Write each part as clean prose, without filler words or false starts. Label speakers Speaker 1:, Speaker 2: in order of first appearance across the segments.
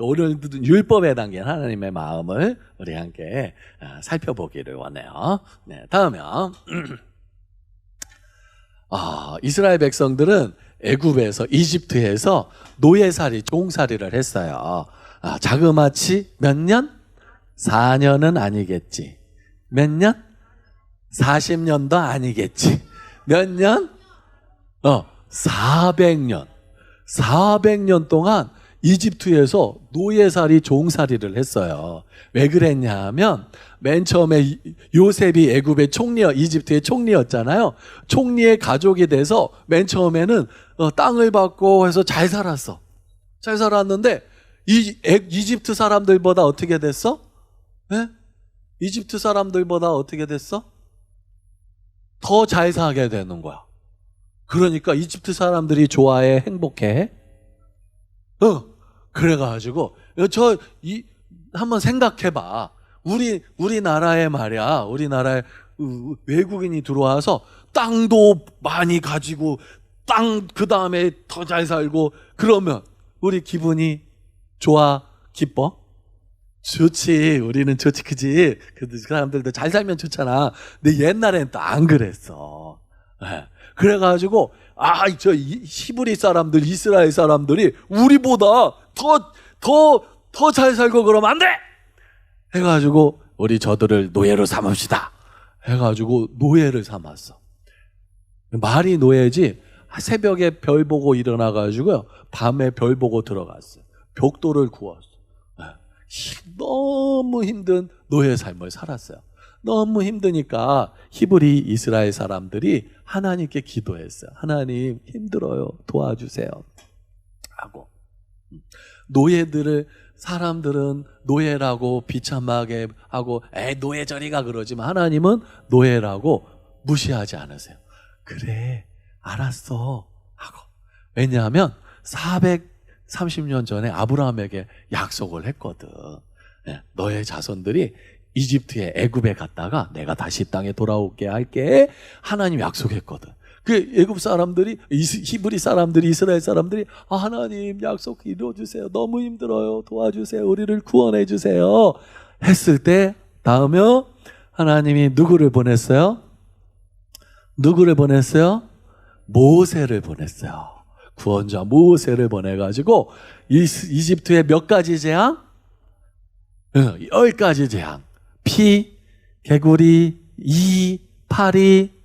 Speaker 1: 오늘은 율법에 담긴 하나님의 마음을 우리 함께 살펴보기를 원해요. 네, 다음이요. 이스라엘 백성들은 애굽에서 이집트에서 노예살이 종살이를 했어요. 자그마치 몇 년? 4년은 아니겠지. 몇 년? 40년도 아니겠지. 몇 년? 400년. 400년 동안 이집트에서 노예살이 종살이를 했어요. 왜 그랬냐 하면 맨 처음에 요셉이 애굽의 이집트의 총리였잖아요. 총리의 가족이 돼서 맨 처음에는 땅을 받고 해서 잘 살았어. 잘 살았는데 이집트 사람들보다 어떻게 됐어? 네? 이집트 사람들보다 어떻게 됐어? 더 잘 살게 되는 거야. 그러니까 이집트 사람들이 좋아해, 행복해? 그래가지고 한번 생각해봐. 우리나라에 말이야, 우리나라에 외국인이 들어와서 땅도 많이 가지고 그 다음에 더 잘 살고 그러면 우리 기분이 좋아, 기뻐? 좋지. 우리는 좋지, 그지? 그 사람들도 잘 살면 좋잖아. 근데 옛날엔 또 안 그랬어. 네. 그래가지고 히브리 사람들, 이스라엘 사람들이 우리보다 더 잘 살고 그러면 안 돼! 해가지고 우리 저들을 노예로 삼읍시다. 해가지고 노예를 삼았어. 말이 노예지. 새벽에 별 보고 일어나가지고요. 밤에 별 보고 들어갔어요. 벽돌을 구웠어. 너무 힘든 노예 삶을 살았어요. 너무 힘드니까 히브리 이스라엘 사람들이 하나님께 기도했어요. 하나님 힘들어요. 도와주세요. 하고 사람들은 노예라고 비참하게 하고 노예 저리가 그러지만 하나님은 노예라고 무시하지 않으세요. 그래 알았어 하고. 왜냐하면 430년 전에 아브라함에게 약속을 했거든. 너의 자손들이 이집트에 애굽에 갔다가 내가 다시 땅에 돌아오게 할게. 하나님 약속했거든. 그 애굽 사람들이, 히브리 사람들이, 이스라엘 사람들이 하나님 약속 이루어주세요. 너무 힘들어요. 도와주세요. 우리를 구원해 주세요. 했을 때 다음에 하나님이 누구를 보냈어요? 누구를 보냈어요? 모세를 보냈어요. 구원자 모세를 보내가지고 이집트에 몇 가지 재앙? 10가지 재앙. 피, 개구리, 이, 파리,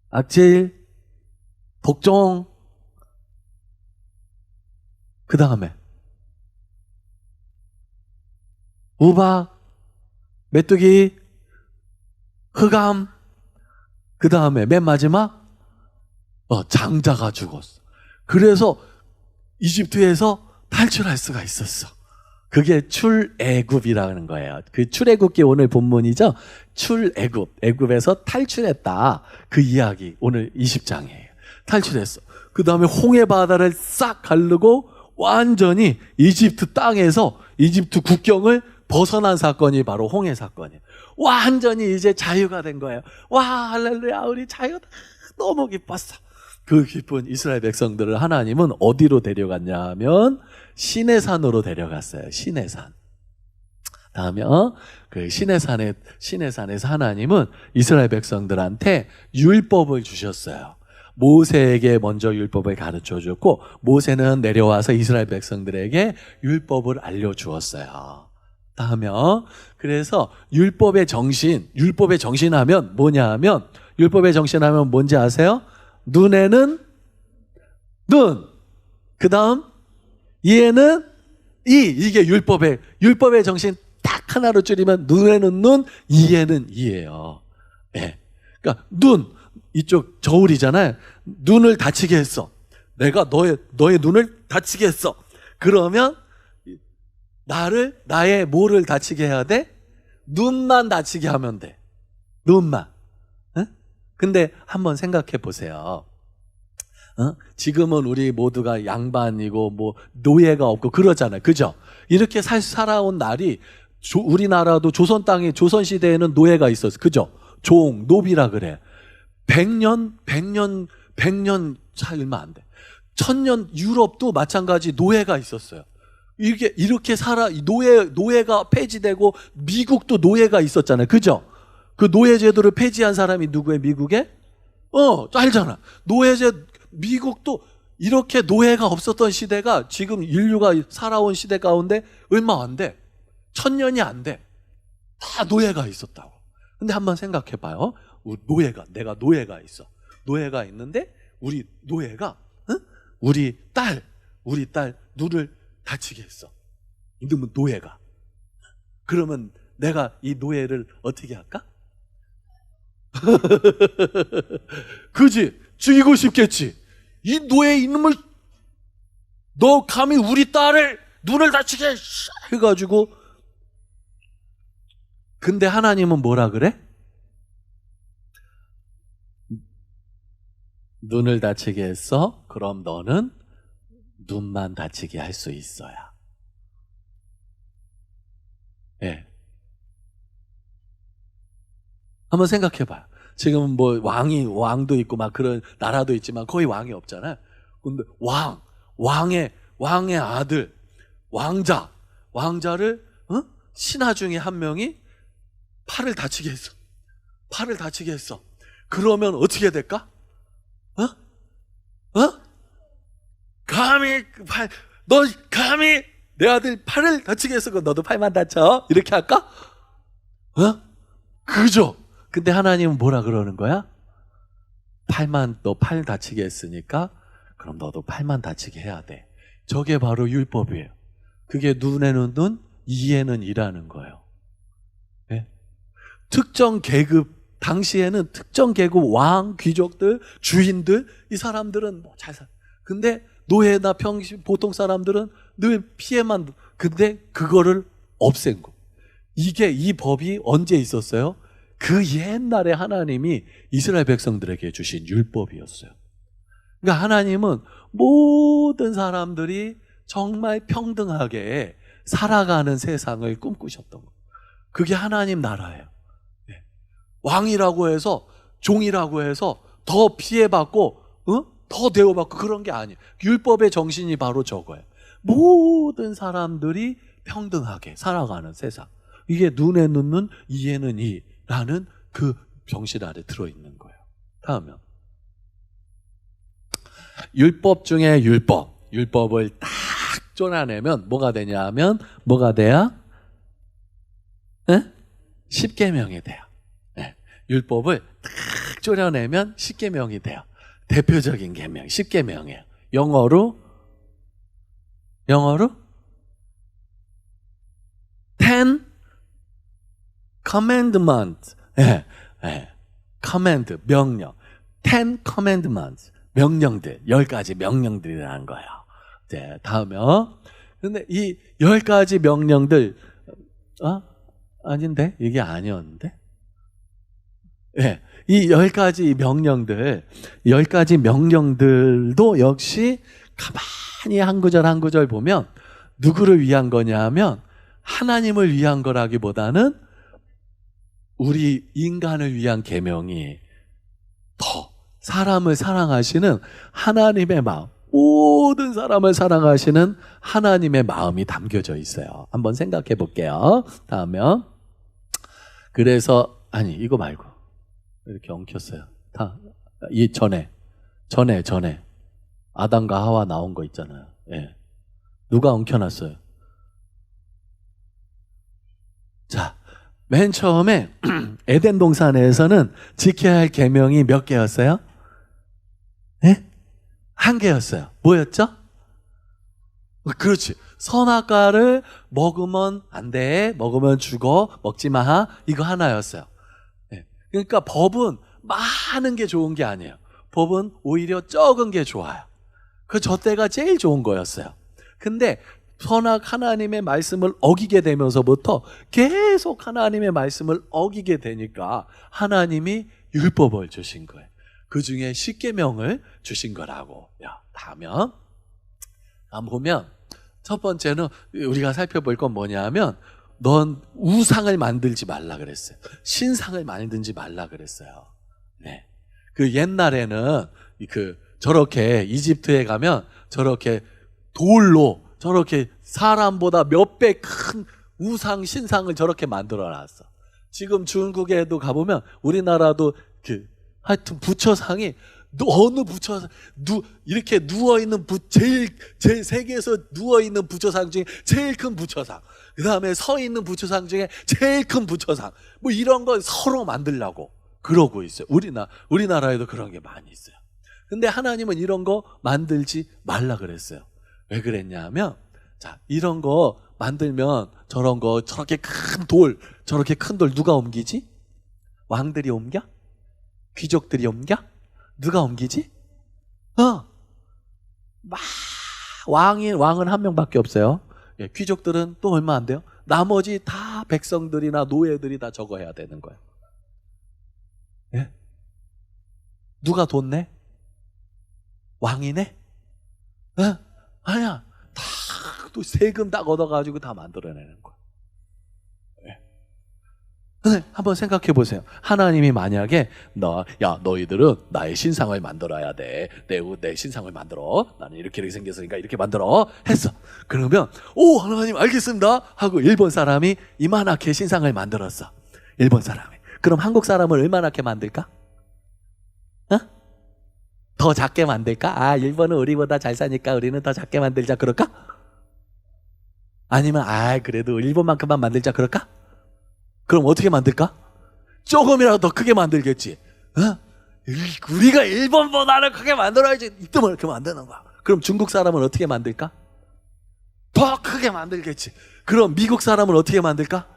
Speaker 1: 악질, 독종. 그 다음에 우박, 메뚜기, 흑암. 그 다음에 맨 마지막 장자가 죽었어. 그래서 이집트에서 탈출할 수가 있었어. 그게 출애굽이라는 거예요. 그 출애굽기 오늘 본문이죠. 출애굽, 애굽에서 탈출했다. 그 이야기 오늘 20장이에요. 탈출했어. 그 다음에 홍해 바다를 싹 가르고 완전히 이집트 땅에서 이집트 국경을 벗어난 사건이 바로 홍해 사건이에요. 완전히 이제 자유가 된 거예요. 와 할렐루야, 우리 자유다. 너무 기뻤어. 그 기쁜 이스라엘 백성들을 하나님은 어디로 데려갔냐 하면 시내산으로 데려갔어요. 시내산. 다음에 그 시내산에서 하나님은 이스라엘 백성들한테 율법을 주셨어요. 모세에게 먼저 율법을 가르쳐 줬고 모세는 내려와서 이스라엘 백성들에게 율법을 알려주었어요. 다음에 그래서 율법의 정신하면 뭐냐 하면 율법의 정신하면 뭔지 아세요? 눈에는 눈, 그 다음 이에는 이게 율법의 정신 딱 하나로 줄이면 눈에는 눈, 이에는 이예요. 네. 그러니까 눈, 이쪽 저울이잖아요. 눈을 다치게 했어. 내가 너의 눈을 다치게 했어. 그러면 나의 뭐를 다치게 해야 돼? 눈만 다치게 하면 돼. 눈만. 근데 한번 생각해 보세요. 지금은 우리 모두가 양반이고 뭐 노예가 없고 그러잖아요. 그죠? 이렇게 살아온 날이 우리나라도 조선 땅에 조선 시대에는 노예가 있었어. 그죠? 종, 노비라 그래. 100년 살면 안 돼. 1000년 유럽도 마찬가지 노예가 있었어요. 이게 이렇게 노예가 폐지되고 미국도 노예가 있었잖아요. 그죠? 그 노예 제도를 폐지한 사람이 누구예요? 미국에? 알잖아. 미국도 이렇게 노예가 없었던 시대가 지금 인류가 살아온 시대 가운데 얼마 안 돼. 1000년이 안 돼. 다 노예가 있었다고. 근데 한번 생각해 봐요. 내가 노예가 있어. 노예가 있는데 우리 노예가 우리 딸 눈을 다치게 했어. 이놈은 노예가. 그러면 내가 이 노예를 어떻게 할까? 그지? 죽이고 싶겠지. 이 노예 이놈을 너 감히 우리 딸을 눈을 다치게 해가지고. 근데 하나님은 뭐라 그래? 눈을 다치게 했어? 그럼 너는 눈만 다치게 할 수 있어야. 예. 한번 생각해 봐요. 지금 뭐 왕도 있고 막 그런 나라도 있지만 거의 왕이 없잖아요. 근데 왕의 아들, 왕자를 신하 중에 한 명이 팔을 다치게 했어. 그러면 어떻게 될까? 너 감히 내 아들 팔을 다치게 했어. 그럼 너도 팔만 다쳐. 이렇게 할까? 그죠? 근데 하나님은 뭐라 그러는 거야? 너 팔 다치게 했으니까 그럼 너도 팔만 다치게 해야 돼. 저게 바로 율법이에요. 그게 눈에는 눈, 이에는 이라는 거예요. 네? 특정 계급, 당시에는 특정 계급, 왕, 귀족들, 주인들, 이 사람들은 뭐 잘 살아. 근데 노예나 보통 사람들은 늘 피해만, 근데 그거를 없앤 거. 이 법이 언제 있었어요? 그 옛날에 하나님이 이스라엘 백성들에게 주신 율법이었어요. 그러니까 하나님은 모든 사람들이 정말 평등하게 살아가는 세상을 꿈꾸셨던 거. 그게 하나님 나라예요. 왕이라고 해서, 종이라고 해서 더 피해받고, 더 대우받고 그런 게 아니에요. 율법의 정신이 바로 저거예요. 모든 사람들이 평등하게 살아가는 세상. 이게 눈에는 눈, 이에는 이라는 그 정신 아래 들어있는 거예요. 다음은 율법 중에 율법을 딱 쫓아내면 뭐가 되냐 하면 뭐가 돼야? 십계명이 돼요. 율법을 딱 쪼려내면 십계명이 돼요. 대표적인 계명, 십계명이에요. 영어로 Ten Commandments. command, 명령. Ten Commandments. 명령들, 10가지 명령들이라는 거예요. 네, 다음이요. 근데 이 10가지 명령들, 아닌데? 이게 아니었는데? 네, 이 10가지 명령들도 역시 가만히 한 구절 한 구절 보면 누구를 위한 거냐 하면 하나님을 위한 거라기보다는 우리 인간을 위한 계명이 더 사람을 사랑하시는 하나님의 마음, 모든 사람을 사랑하시는 하나님의 마음이 담겨져 있어요. 한번 생각해 볼게요. 다음은 그래서 이거 말고 이렇게 엉켰어요. 이 전에 아담과 하와 나온 거 있잖아요. 예. 누가 엉켜놨어요? 자, 맨 처음에 에덴 동산에서는 지켜야 할 계명이 몇 개였어요? 네? 1개였어요. 뭐였죠? 그렇지. 선악과를 먹으면 안 돼. 먹으면 죽어. 먹지 마. 이거 하나였어요. 네. 그러니까 법은 많은 게 좋은 게 아니에요. 법은 오히려 적은 게 좋아요. 저 때가 제일 좋은 거였어요. 근데 하나님의 말씀을 어기게 되면서부터 계속 하나님의 말씀을 어기게 되니까 하나님이 율법을 주신 거예요. 그 중에 십계명을 주신 거라고. 다음은 보면 첫 번째는 우리가 살펴볼 건 뭐냐면 넌 우상을 만들지 말라 그랬어요. 신상을 만들지 말라 그랬어요. 네. 그 옛날에는 저렇게 이집트에 가면 저렇게 돌로 저렇게 사람보다 몇 배 큰 우상 신상을 저렇게 만들어 놨어. 지금 중국에도 가보면 우리나라도 하여튼 부처상이 어느 부처상 이렇게 누워 있는 제일 세계에서 누워 있는 부처상 중에 제일 큰 부처상, 그 다음에 서 있는 부처상 중에 제일 큰 부처상, 뭐 이런 거 서로 만들려고 그러고 있어요. 우리나라에도 그런 게 많이 있어요. 근데 하나님은 이런 거 만들지 말라 그랬어요. 왜 그랬냐면, 자, 이런 거 만들면 저런 거 저렇게 큰 돌 누가 옮기지? 왕들이 옮겨? 귀족들이 옮겨? 누가 옮기지? 왕은 한 명밖에 없어요. 예, 귀족들은 또 얼마 안 돼요? 나머지 다 백성들이나 노예들이 다 저거 해야 되는 거예요. 예? 누가 돈 내? 왕이 내? 아니야. 다 또 세금 다 걷어가지고 다 만들어내는 거야. 네, 한번 생각해 보세요. 하나님이 만약에 너희들은 나의 신상을 만들어야 돼. 내 신상을 만들어. 나는 이렇게 생겼으니까 이렇게 만들어. 했어. 그러면 하나님 알겠습니다 하고 일본 사람이 이만하게 신상을 만들었어. 일본 사람이. 그럼 한국 사람을 얼마나게 만들까? 더 작게 만들까? 일본은 우리보다 잘 사니까 우리는 더 작게 만들자 그럴까? 아니면 그래도 일본만큼만 만들자 그럴까? 그럼 어떻게 만들까? 조금이라도 더 크게 만들겠지. 우리가 일본보다는 크게 만들어야지. 이때만 이렇게 만드는 거야. 그럼 중국 사람은 어떻게 만들까? 더 크게 만들겠지. 그럼 미국 사람은 어떻게 만들까?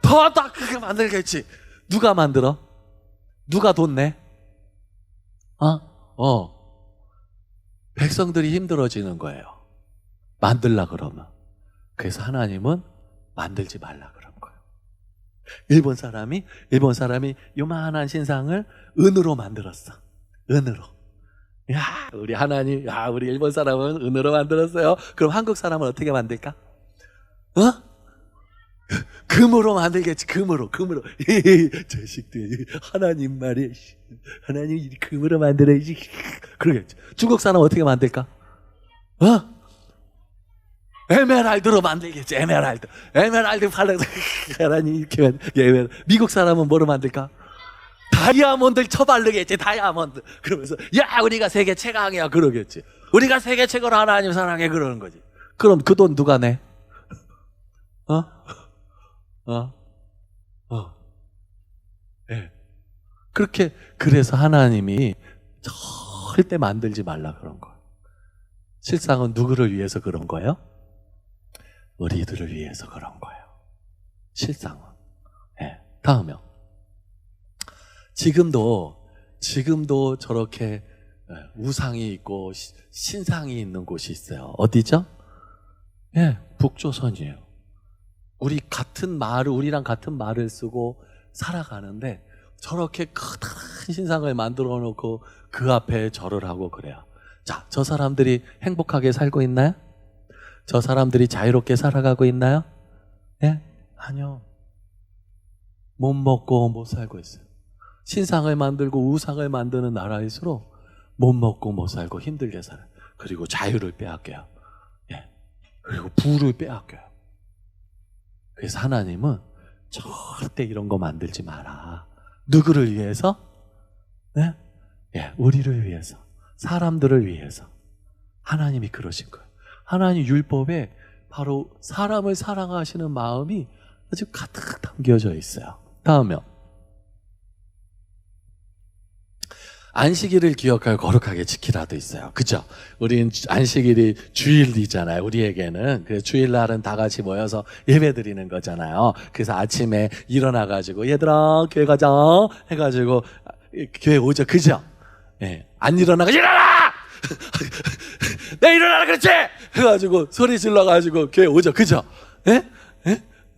Speaker 1: 더 크게 만들겠지. 누가 만들어? 누가 돈 내? 백성들이 힘들어지는 거예요. 만들라 그러면. 그래서 하나님은 만들지 말라 그런 거예요. 일본 사람이 요만한 신상을 은으로 만들었어. 은으로. 우리 하나님, 우리 일본 사람은 은으로 만들었어요. 그럼 한국 사람은 어떻게 만들까? 금으로 만들겠지. 금으로. 자식들, 하나님 말이야. 하나님 금으로 만들어야지. 그러겠지. 중국 사람 어떻게 만들까? 에메랄드로 만들겠지. 에메랄드 팔아서 하나님 이렇게 미국 사람은 뭐로 만들까? 다이아몬드를 쳐바르겠지. 다이아몬드. 그러면서 우리가 세계 최강이야 그러겠지. 우리가 세계 최고로 하나님 사랑해 그러는 거지. 그럼 그 돈 누가 내? 네. 그래서 하나님이 절대 만들지 말라 그런 거예요. 실상은 누구를 위해서 그런 거예요? 우리들을 위해서 그런 거예요. 실상은. 네. 다음요. 지금도 저렇게 우상이 있고 신상이 있는 곳이 있어요. 어디죠? 북조선이에요. 우리랑 같은 말을 쓰고 살아가는데 저렇게 커다란 신상을 만들어 놓고 그 앞에 절을 하고 그래요. 자, 저 사람들이 행복하게 살고 있나요? 저 사람들이 자유롭게 살아가고 있나요? 아니요. 못 먹고 못 살고 있어요. 신상을 만들고 우상을 만드는 나라일수록 못 먹고 못 살고 힘들게 살아요. 그리고 자유를 빼앗겨요. 그리고 부를 빼앗겨요. 그래서 하나님은 절대 이런 거 만들지 마라. 누구를 위해서? 우리를 위해서. 사람들을 위해서. 하나님이 그러신 거예요. 하나님 율법에 바로 사람을 사랑하시는 마음이 아주 가득 담겨져 있어요. 다음요. 안식일을 기억하여 거룩하게 지키라도 있어요. 그죠? 우리는 안식일이 주일이잖아요. 우리에게는. 그래서 주일날은 다 같이 모여서 예배 드리는 거잖아요. 그래서 아침에 일어나가지고 얘들아 교회 가자 해가지고 교회 오죠. 그죠? 안 일어나가지고 일어나! 내 일어나라 그렇지! 해가지고 소리 질러가지고 교회 오죠. 그죠?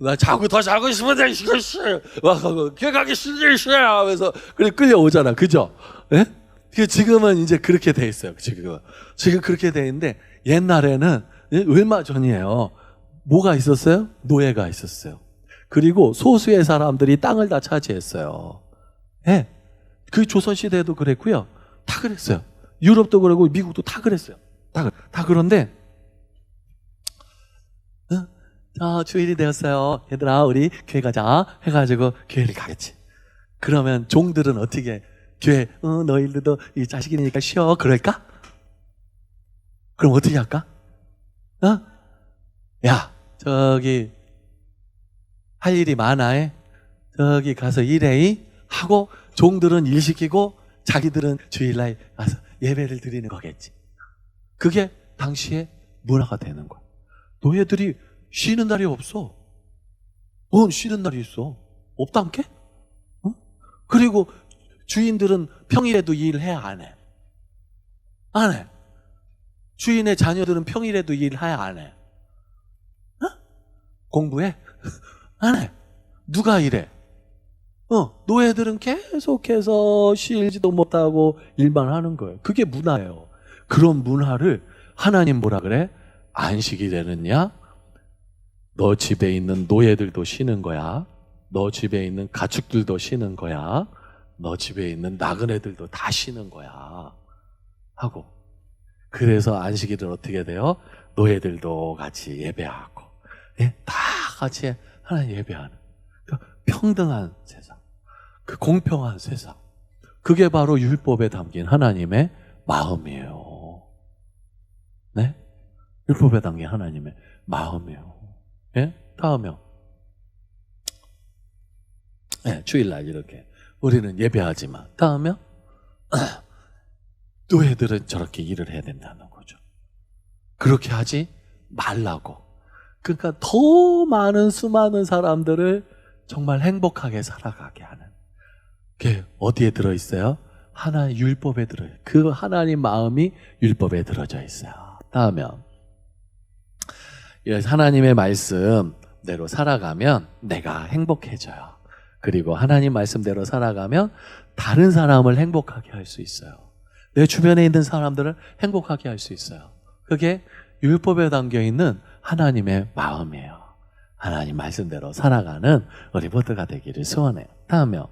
Speaker 1: 나 더 자고 싶은데 이거 싫어. 교회 가기 싫어 하면서 그래 끌려오잖아. 그죠? 지금은 이제 그렇게 돼 있어요. 지금 그렇게 돼 있는데 옛날에는 얼마 전이에요. 뭐가 있었어요? 노예가 있었어요. 그리고 소수의 사람들이 땅을 다 차지했어요. 그 조선시대에도 그랬고요. 다 그랬어요. 유럽도 그러고 미국도 다 그랬어요. 다 그런데 자, 주일이 되었어요. 얘들아, 우리 교회 가자. 해가지고 교회를 가겠지. 그러면 종들은 어떻게 교회, 너희들도 이 자식이니까 쉬어. 그럴까? 그럼 어떻게 할까? 야, 저기 할 일이 많아. 저기 가서 일해. 하고 종들은 일 시키고 자기들은 주일날 가서 예배를 드리는 거겠지. 그게 당시에 문화가 되는 거야. 노예들이 쉬는 날이 없어. 쉬는 날이 있어. 없단께? 그리고 주인들은 평일에도 일해, 안 해? 안 해. 주인의 자녀들은 평일에도 일해, 안 해? 공부해? 안 해. 누가 일해? 노예들은 계속해서 쉬지도 못하고 일만 하는 거예요. 그게 문화예요. 그런 문화를 하나님 뭐라 그래? 안식이 되느냐? 너 집에 있는 노예들도 쉬는 거야. 너 집에 있는 가축들도 쉬는 거야. 너 집에 있는 나그네들도 다 쉬는 거야. 하고. 그래서 안식일은 어떻게 돼요? 노예들도 같이 예배하고, 예? 다 같이 하나님 예배하는 그 평등한 세상, 그 공평한 세상. 그게 바로 율법에 담긴 하나님의 마음이에요. 네? 율법에 담긴 하나님의 마음이에요. 예? 다음요. 예, 주일날 이렇게 우리는 예배하지만 다음요. 노예들은 저렇게 일을 해야 된다는 거죠. 그렇게 하지 말라고. 그러니까 더 많은 수많은 사람들을 정말 행복하게 살아가게 하는 게 어디에 들어있어요? 하나의 율법에 들어요. 그 하나님 마음이 율법에 들어져 있어요. 다음에 하나님의 말씀대로 살아가면 내가 행복해져요. 그리고 하나님 말씀대로 살아가면 다른 사람을 행복하게 할 수 있어요. 내 주변에 있는 사람들을 행복하게 할 수 있어요. 그게 율법에 담겨있는 하나님의 마음이에요. 하나님 말씀대로 살아가는 우리 모두가 되기를 소원해요. 다음에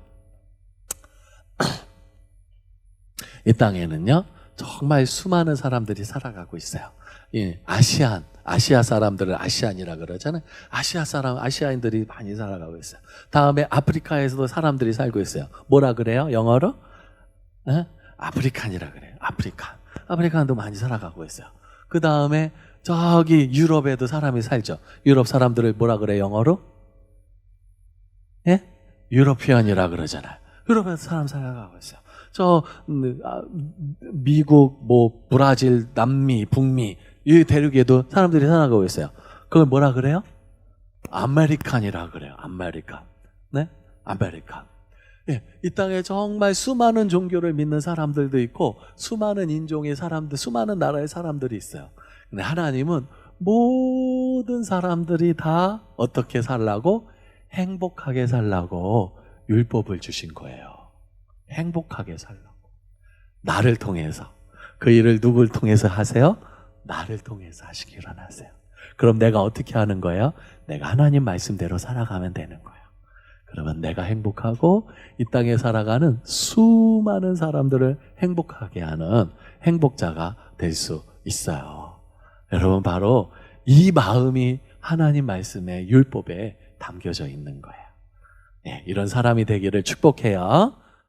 Speaker 1: 이 땅에는요 정말 수많은 사람들이 살아가고 있어요. 예, 아시아 사람들을 아시안이라 그러잖아요. 아시아인들이 많이 살아가고 있어요. 다음에 아프리카에서도 사람들이 살고 있어요. 뭐라 그래요? 영어로? 아프리칸이라 그래요. 아프리칸도 많이 살아가고 있어요. 그 다음에 저기 유럽에도 사람이 살죠. 유럽 사람들을 뭐라 그래요? 영어로? 예? 유러피언이라 그러잖아요. 유럽에서 사람 살아가고 있어요. 미국, 브라질, 남미, 북미 이 대륙에도 사람들이 살아가고 있어요. 그걸 뭐라 그래요? 아메리칸이라 그래요. 아메리칸. 네? 아메리칸. 예, 이 땅에 정말 수많은 종교를 믿는 사람들도 있고 수많은 인종의 사람들, 수많은 나라의 사람들이 있어요. 근데 하나님은 모든 사람들이 다 어떻게 살라고? 행복하게 살라고 율법을 주신 거예요. 행복하게 살라고. 나를 통해서. 그 일을 누굴 통해서 하세요? 나를 통해서 하시기 원하세요. 그럼 내가 어떻게 하는 거예요? 내가 하나님 말씀대로 살아가면 되는 거예요. 그러면 내가 행복하고 이 땅에 살아가는 수많은 사람들을 행복하게 하는 행복자가 될 수 있어요. 여러분 바로 이 마음이 하나님 말씀의 율법에 담겨져 있는 거예요. 네, 이런 사람이 되기를 축복해요.